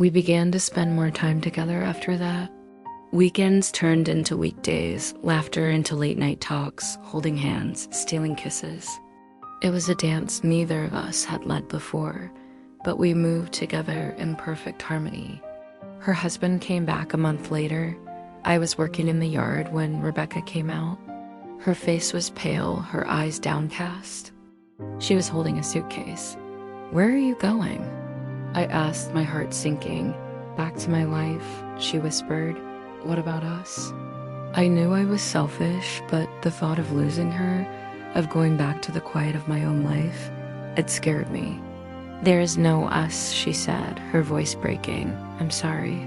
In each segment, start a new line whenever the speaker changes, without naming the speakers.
We began to spend more time together after that. Weekends turned into weekdays, laughter into late-night talks, holding hands, stealing kisses. It was a dance neither of us had led before, but we moved together in perfect harmony. Her husband came back a month later. I was working in the yard when Rebecca came out. Her face was pale, her eyes downcast. She was holding a suitcase. "Where are you going?" I asked, my heart sinking. "Back to my life," she whispered. "What about us?" I knew I was selfish, but the thought of losing her, of going back to the quiet of my own life, it scared me. "There is no us," she said, her voice breaking. "I'm sorry."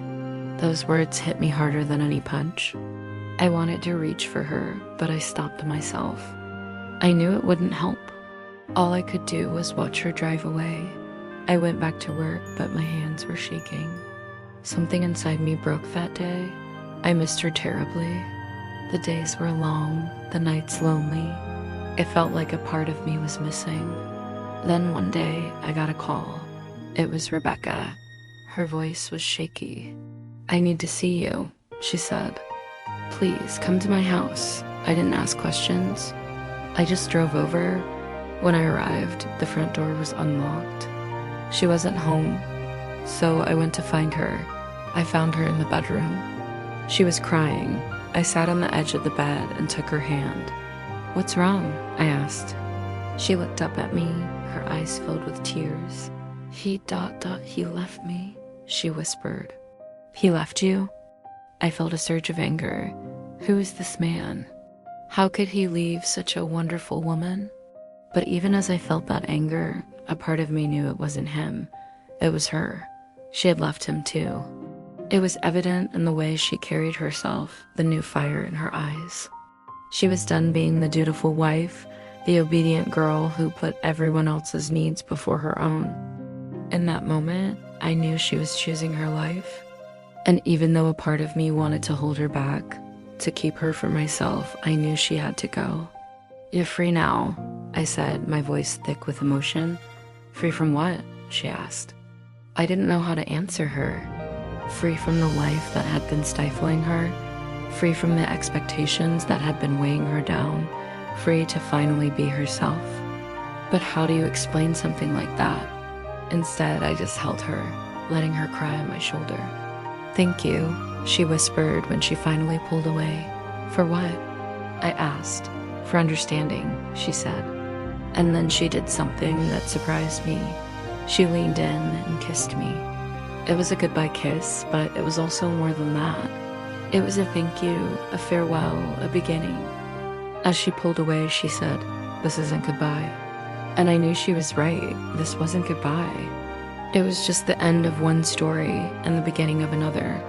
Those words hit me harder than any punch. I wanted to reach for her, but I stopped myself. I knew it wouldn't help. All I could do was watch her drive away. I went back to work, but my hands were shaking. Something inside me broke that day. I missed her terribly. The days were long, the nights lonely. It felt like a part of me was missing. Then one day, I got a call. It was Rebecca. Her voice was shaky. "I need to see you," she said. "Please, come to my house." I didn't ask questions. I just drove over. When I arrived, the front door was unlocked. She wasn't home, so I went to find her. I found her in the bedroom. She was crying. I sat on the edge of the bed and took her hand. "What's wrong?" I asked. She looked up at me, her eyes filled with tears. He left me," she whispered. "He left you?" I felt a surge of anger. Who is this man? How could he leave such a wonderful woman? But even as I felt that anger, a part of me knew it wasn't him. It was her. She had left him too. It was evident in the way she carried herself, the new fire in her eyes. She was done being the dutiful wife, the obedient girl who put everyone else's needs before her own. In that moment, I knew she was choosing her life. And even though a part of me wanted to hold her back, to keep her for myself, I knew she had to go. "You're free now," I said, my voice thick with emotion. "Free from what?" she asked. I didn't know how to answer her. Free from the life that had been stifling her, free from the expectations that had been weighing her down, free to finally be herself. But how do you explain something like that? Instead, I just held her, letting her cry on my shoulder. "Thank you," she whispered when she finally pulled away. "For what?" I asked. "For understanding," she said. And then she did something that surprised me. She leaned in and kissed me. It was a goodbye kiss, but it was also more than that. It was a thank you, a farewell, a beginning. As she pulled away, she said, "This isn't goodbye." And I knew she was right. This wasn't goodbye. It was just the end of one story and the beginning of another.